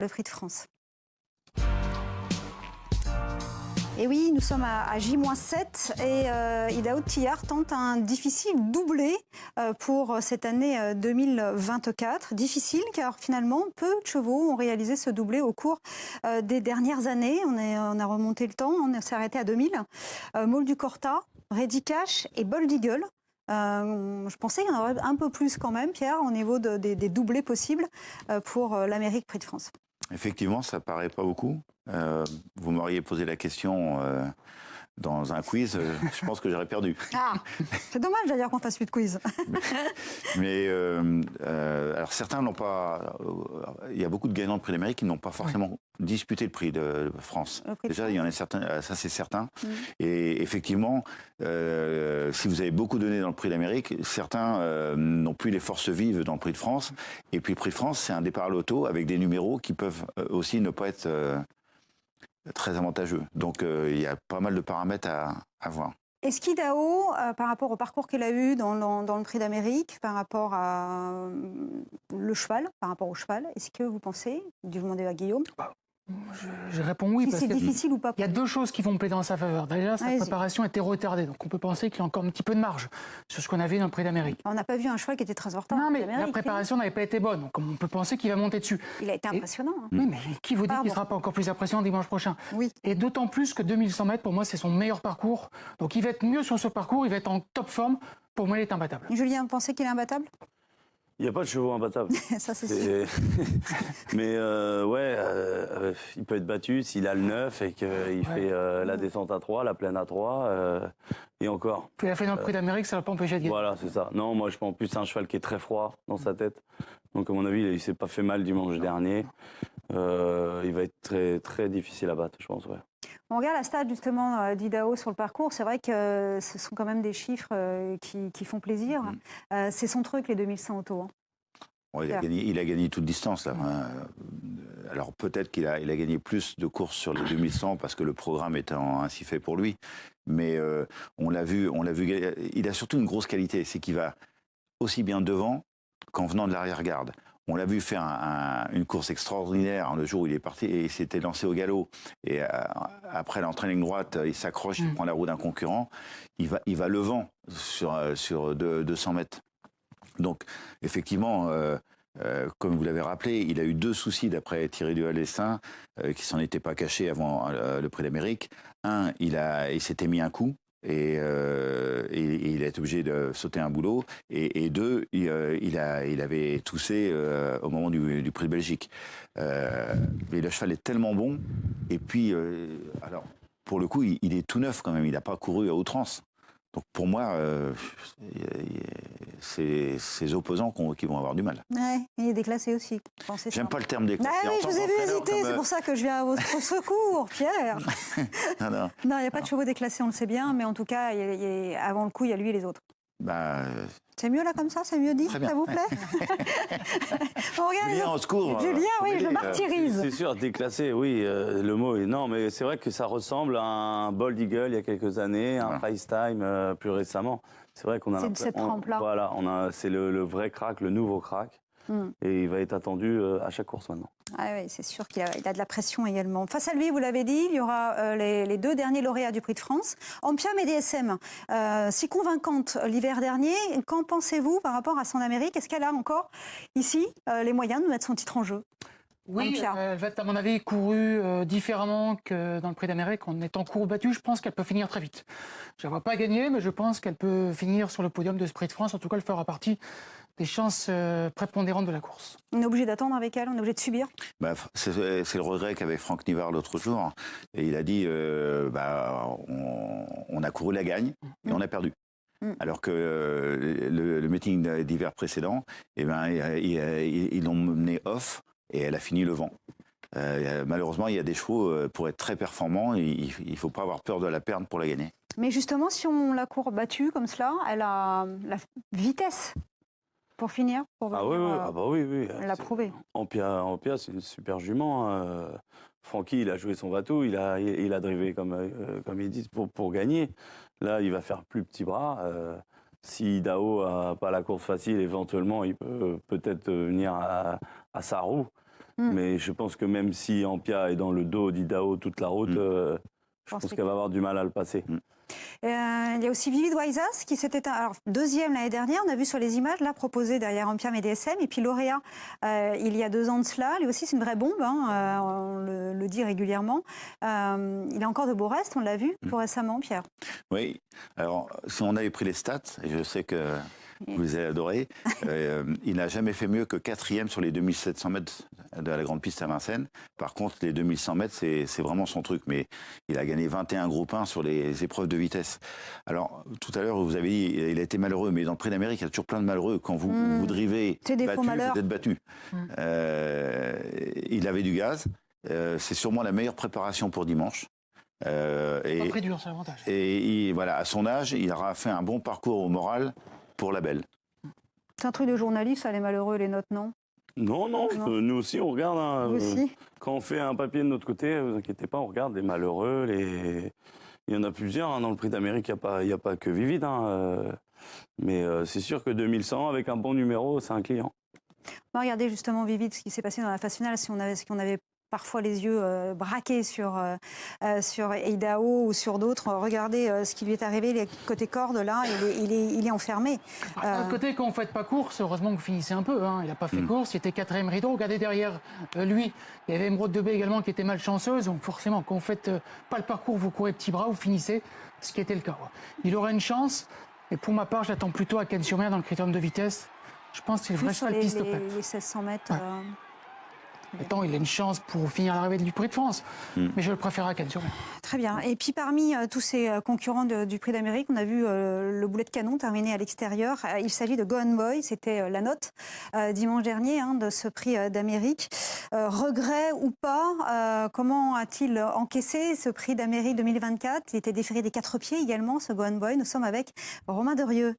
le Prix de France. Et oui, nous sommes à J-7 et Idaho Tillard tente un difficile doublé pour cette année 2024. Difficile car finalement, peu de chevaux ont réalisé ce doublé au cours des dernières années. On a remonté le temps, on s'est arrêté à 2000. Maul du Corta, Ready Cash et Bold Eagle. Je pensais qu'il y en aurait un peu plus quand même, Pierre, au niveau des doublés possibles pour l'Amérique Prix de France. Effectivement, ça paraît pas beaucoup. Vous m'auriez posé la question dans un quiz, je pense que j'aurais perdu. Ah, c'est dommage d'ailleurs qu'on fasse plus de quiz. Mais alors certains n'ont pas. Il y a beaucoup de gagnants de Prix d'Amérique qui n'ont pas forcément disputé le Prix de France. Déjà, il y en a certains, ça c'est certain. Et effectivement, si vous avez beaucoup donné dans le Prix d'Amérique, certains n'ont plus les forces vives dans le Prix de France. Et puis le Prix de France, c'est un départ à l'auto avec des numéros qui peuvent aussi ne pas être très avantageux. Donc il y a pas mal de paramètres à voir. Est-ce qu'Idaho, par rapport au parcours qu'elle a eu dans le Prix d'Amérique, par rapport à le cheval, par rapport au cheval, est-ce que vous pensez, je vais demander à Guillaume, je réponds oui, si parce c'est difficile ou pas? Il y a deux choses qui vont plaider en sa faveur. Déjà, sa préparation était retardée, donc on peut penser qu'il y a encore un petit peu de marge sur ce qu'on a vu dans le Prix d'Amérique. On n'a pas vu un cheval qui était très en retard. Non, mais la préparation n'avait pas été bonne, donc on peut penser qu'il va monter dessus. Il a été impressionnant. Oui, mais qui vous dit qu'il ne sera pas encore plus impressionnant dimanche prochain? Oui. Et d'autant plus que 2100 mètres, pour moi, c'est son meilleur parcours. Donc il va être mieux sur ce parcours, il va être en top forme. Pour moi, il est imbattable. Julien, vous pensez qu'il est imbattable? Il n'y a pas de chevaux imbattables. Ça, c'est sûr. Mais il peut être battu s'il a le 9 et qu'il fait la descente à 3, la plaine à 3, et encore. Puis il a fait dans le Prix d'Amérique, ça ne va pas empêcher de gagner. Voilà, c'est ça. Non, moi, je pense en plus c'est un cheval qui est très froid dans sa tête. Donc, à mon avis, il ne s'est pas fait mal dimanche dernier. Il va être très, très difficile à battre, je pense, ouais. On regarde la stat justement d'Idaho sur le parcours. C'est vrai que ce sont quand même des chiffres qui font plaisir. C'est son truc, les 2100 autos. Hein. Bon, il a gagné toute distance. Là. Alors peut-être qu'il a gagné plus de courses sur les 2100 parce que le programme étant ainsi fait pour lui. Mais on l'a vu. Il a surtout une grosse qualité, c'est qu'il va aussi bien devant qu'en venant de l'arrière-garde. On l'a vu faire une course extraordinaire le jour où il est parti et il s'était lancé au galop. Et après l'entraîne ligne droite, il s'accroche, il prend la roue d'un concurrent. Il va le vent sur 200 mètres. Donc, effectivement, comme vous l'avez rappelé, il a eu deux soucis d'après Thierry Duval-Destin qui s'en étaient pas cachés avant le Prix d'Amérique. Un, il s'était mis un coup. Et il a été obligé de sauter un boulot. Et deux, il avait toussé au moment du Prix de Belgique. Mais le cheval est tellement bon. Et puis, alors, pour le coup, il est tout neuf quand même. Il n'a pas couru à outrance. Donc pour moi, c'est ses opposants qui vont avoir du mal. Ouais, il est déclassé aussi. J'aime pas le terme déclassé. Ah oui, je vous ai vu hésiter, c'est pour ça que je viens à votre secours, Pierre. Non, il n'y a pas de chevaux déclassés, on le sait bien, mais en tout cas, avant le coup, il y a lui et les autres. C'est mieux là comme ça, c'est mieux dit, ça vous plaît? Julien, au secours. Julien, oui, je le martyrise. C'est sûr, déclassé, oui, le mot est... Non, mais c'est vrai que ça ressemble à un Bold Eagle il y a quelques années, un FaceTime plus récemment. C'est vrai qu'on a... C'est de cette trempe-là. Voilà, c'est le vrai crack, le nouveau crack. Et il va être attendu à chaque course maintenant. Ah oui, c'est sûr qu'il a de la pression également. Face à lui, vous l'avez dit, il y aura les deux derniers lauréats du Prix de France, Ampiam et DSM. Si convaincante l'hiver dernier, qu'en pensez-vous par rapport à son Amérique? Est-ce qu'elle a encore ici les moyens de mettre son titre en jeu? Oui, elle va être à mon avis courue différemment que dans le Prix d'Amérique. En étant courue battue, je pense qu'elle peut finir très vite. Je ne la vois pas gagner, mais je pense qu'elle peut finir sur le podium de ce Prix de France. En tout cas, elle fera partie des chances prépondérantes de la course. On est obligé d'attendre avec elle, on est obligé de subir. C'est le regret qu'avait Franck Nivard l'autre jour. Et il a dit on a couru la gagne et on a perdu. Alors que le meeting d'hiver précédent, ils l'ont mené off et elle a fini le vent. Malheureusement, il y a des chevaux, pour être très performants, il ne faut pas avoir peur de la perdre pour la gagner. Mais justement, si on la court battue comme cela, elle a la vitesse pour finir, pour oui. l'a prouvé. Ampia, c'est une super jument. Francky, il a joué son bateau, il a drivé comme ils disent pour gagner. Là, il va faire plus petit bras. Si Idaho n'a pas la course facile, éventuellement, il peut peut-être venir à sa roue. Mais je pense que même si Ampia est dans le dos d'Idaho toute la route, je pense qu'elle va avoir du mal à le passer. Il y a aussi Vivid Waisas qui s'était deuxième l'année dernière, on a vu sur les images, là proposé derrière Ampia et DSM, et puis lauréat il y a 2 ans de cela, lui aussi c'est une vraie bombe, on le dit régulièrement. Il a encore de beaux restes, on l'a vu tout récemment, Pierre. Oui, alors si on avait pris les stats, et je sais que vous les avez adorés, il n'a jamais fait mieux que 4e sur les 2700 mètres de la grande piste à Vincennes. Par contre, les 2100 mètres, c'est vraiment son truc. Mais il a gagné 21 groupes 1 sur les épreuves de vitesse. Alors, tout à l'heure, vous avez dit il a été malheureux. Mais dans le Prix d'Amérique, il y a toujours plein de malheureux. Quand vous drivez battu, vous êtes battu. Il avait du gaz. C'est sûrement la meilleure préparation pour dimanche. Pas très dur, c'est l'avantage. Et voilà, à son âge, il aura fait un bon parcours au moral pour la belle. C'est un truc de journaliste, ça, les malheureux, les notes, non? Non, nous aussi, on regarde. Vous aussi. Quand on fait un papier de notre côté, vous inquiétez pas, on regarde les malheureux. Il y en a plusieurs. Dans le Prix d'Amérique, il n'y a pas que Vivid. Mais c'est sûr que 2100, avec un bon numéro, c'est un client. Regardez justement, Vivid, ce qui s'est passé dans la phase finale. Si on avait parfois les yeux braqués sur Idaho ou sur d'autres. Regardez ce qui lui est arrivé, les côté corde, là, il est enfermé. D'un côté, quand vous ne faites pas course, heureusement que vous finissez un peu. Il n'a pas fait course, il était 4e rideau. Regardez derrière lui, il y avait Emeraude de Baie également qui était malchanceuse. Donc forcément, quand vous ne faites pas le parcours, vous courez petit bras, vous finissez, ce qui était le cas. Il aurait une chance, et pour ma part, j'attends plutôt à Cannes-sur-Mer dans le critérium de vitesse. Je pense que c'est le vrai cheval piste les 1600 mètres. Ouais. Attends, il a une chance pour finir l'arrivée du Prix de France, mais je le préfère à Cannes-sur-Mer. Très bien. Et puis parmi tous ces concurrents du Prix d'Amérique, on a vu le boulet de canon terminé à l'extérieur. Il s'agit de Go On Boy, c'était la note dimanche dernier de ce Prix d'Amérique. Regret ou pas, comment a-t-il encaissé ce Prix d'Amérique 2024? Il était déféré des 4 pieds également, ce Go On Boy. Nous sommes avec Romain Derieux,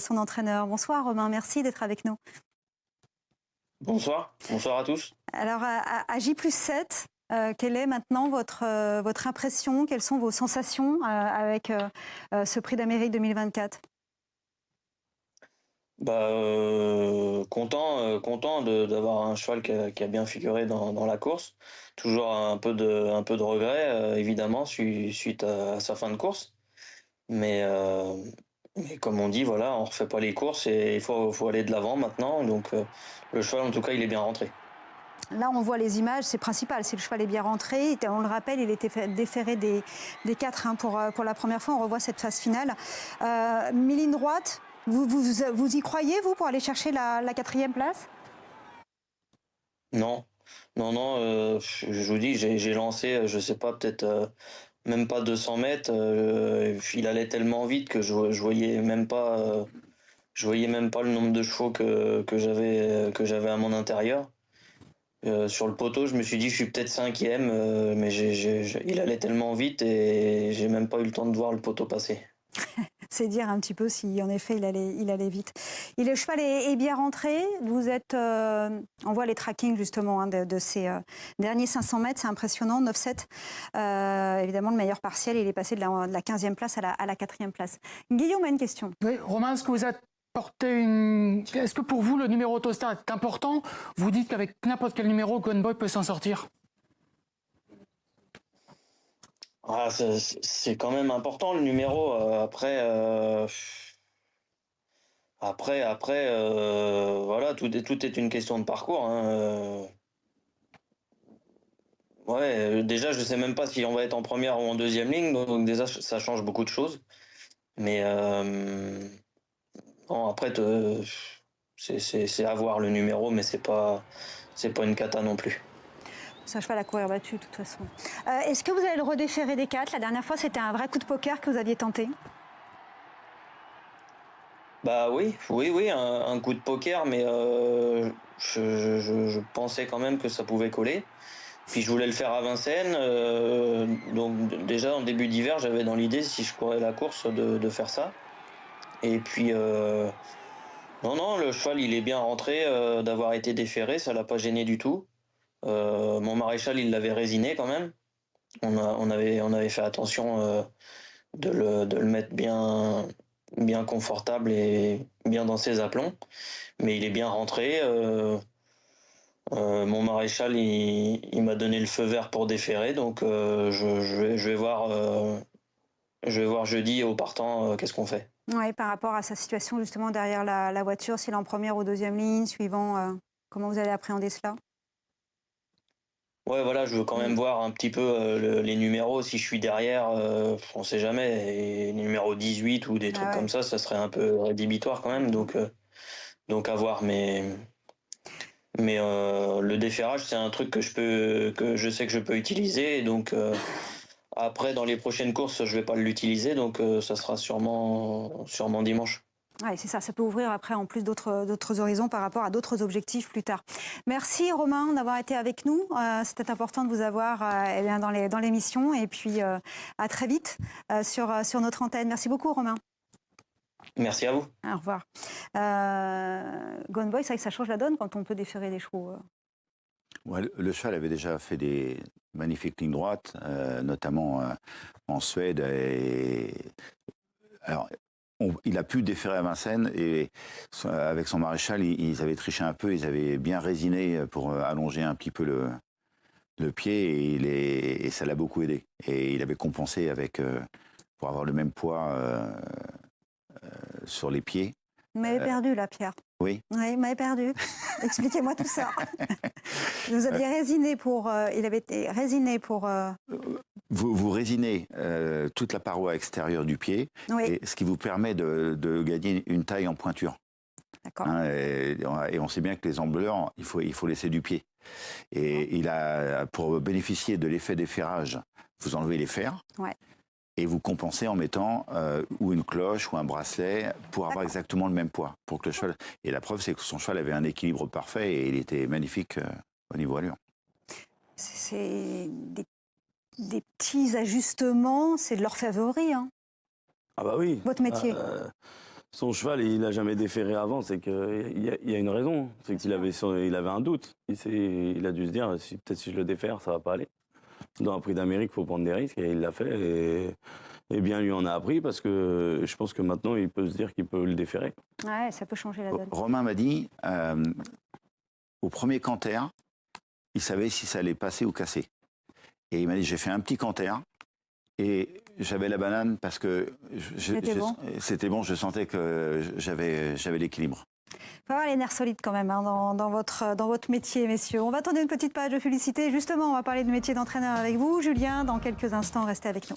son entraîneur. Bonsoir Romain, merci d'être avec nous. Bonsoir à tous. Alors à J+7, quelle est maintenant votre impression? Quelles sont vos sensations avec ce Prix d'Amérique 2024? Content d'avoir un cheval qui a bien figuré dans la course. Toujours un peu de regret, évidemment, suite à sa fin de course. Mais comme on dit, voilà, on refait pas les courses et il faut aller de l'avant maintenant. Donc le cheval, en tout cas, il est bien rentré. Là, on voit les images, c'est principal. Si le cheval est bien rentré, on le rappelle, il était déféré des 4 pour la première fois. On revoit cette phase finale. Mi-ligne droite, vous y croyez, vous, pour aller chercher la 4e place? Non, je vous dis, j'ai lancé, je sais pas, peut-être même pas 200 mètres. Il allait tellement vite que je voyais même pas le nombre de chevaux que j'avais à mon intérieur. Sur le poteau, je me suis dit je suis peut-être 5e, mais il allait tellement vite et j'ai même pas eu le temps de voir le poteau passer. C'est dire un petit peu si en effet il allait vite. Et le cheval est bien rentré. Vous êtes, on voit les trackings justement de ces derniers 500 mètres, c'est impressionnant, 9,7. Évidemment le meilleur partiel, il est passé de la 15e place à la 4e place. Guillaume a une question. Oui, Romain, est-ce que vous êtes Est-ce que pour vous, le numéro Autostar est important? Vous dites qu'avec n'importe quel numéro, Go On Boy peut s'en sortir. C'est quand même important, le numéro. Après, voilà, tout est une question de parcours. Déjà, je sais même pas si on va être en première ou en 2e ligne. Donc déjà, ça change beaucoup de choses. Mais... Bon, après, c'est à voir le numéro, mais c'est pas une cata non plus. C'est un cheval à courir battu, de toute façon. Est-ce que vous allez le redéférer des 4? La dernière fois, c'était un vrai coup de poker que vous aviez tenté. Oui, un coup de poker, mais je pensais quand même que ça pouvait coller. Puis je voulais le faire à Vincennes, donc déjà en début d'hiver, j'avais dans l'idée, si je courais la course, de faire ça. Et puis, non, le cheval, il est bien rentré, d'avoir été déféré, ça l'a pas gêné du tout. Mon maréchal, il l'avait résiné quand même. On avait fait attention de le mettre bien confortable et bien dans ses aplombs. Mais il est bien rentré. Mon maréchal, il m'a donné le feu vert pour déférer, donc je vais voir jeudi au partant qu'est-ce qu'on fait. Ouais, par rapport à sa situation justement derrière la voiture, s'il est en première ou deuxième ligne, suivant comment vous allez appréhender cela? Ouais, voilà, je veux quand même voir un petit peu les numéros. Si je suis derrière, on sait jamais. Et numéro 18 ou des trucs comme ça serait un peu rédhibitoire quand même. Donc à voir. Mais le déferrage, c'est un truc que je sais que je peux utiliser. Et donc après, dans les prochaines courses, je vais pas l'utiliser. Donc ça sera sûrement dimanche. Oui, c'est ça, ça peut ouvrir après en plus d'autres horizons par rapport à d'autres objectifs plus tard. Merci Romain d'avoir été avec nous. C'était important de vous avoir dans l'émission et puis à très vite sur notre antenne. Merci beaucoup Romain. Merci à vous. Au revoir. Gone Boy, c'est vrai que ça change la donne quand on peut déférer les chevaux. Ouais, le cheval avait déjà fait des magnifiques lignes droites, notamment en Suède. Alors, il a pu déférer à Vincennes et avec son maréchal, ils avaient triché un peu, ils avaient bien résiné pour allonger un petit peu le pied et ça l'a beaucoup aidé. Et il avait compensé pour avoir le même poids sur les pieds. Vous m'avez perdu là, Pierre. Oui. Oui, vous m'avez perdu. Expliquez-moi tout ça. Vous aviez résiné pour... il avait été résiné pour... Vous résinez toute la paroi extérieure du pied, et ce qui vous permet de gagner une taille en pointure. D'accord. Hein, et on sait bien que les embleures, il faut laisser du pied. Et pour bénéficier de l'effet d'efferrage, vous enlevez les fers. Ouais. Et vous compensez en mettant ou une cloche ou un bracelet pour avoir exactement le même poids. Pour que le cheval... Et la preuve, c'est que son cheval avait un équilibre parfait et il était magnifique au niveau allure. C'est des petits ajustements, c'est de l'orfèvrerie. Hein. Ah bah oui. Votre métier. Son cheval, il n'a jamais déféré avant, c'est qu'il y a une raison. C'est qu'il avait un doute. Il a dû se dire, peut-être si je le défère, ça va pas aller. Dans un prix d'Amérique, il faut prendre des risques et il l'a fait. Et bien, lui en a appris parce que je pense que maintenant, il peut se dire qu'il peut le déférer. Ouais, ça peut changer la donne. Romain m'a dit, au premier canter, il savait si ça allait passer ou casser. Et il m'a dit, j'ai fait un petit canter et j'avais la banane parce que c'était bon, je sentais que j'avais l'équilibre. Il faut avoir les nerfs solides quand même dans votre métier, messieurs. On va attendre une petite page de publicité. Justement, on va parler de métier d'entraîneur avec vous. Julien, dans quelques instants, restez avec nous.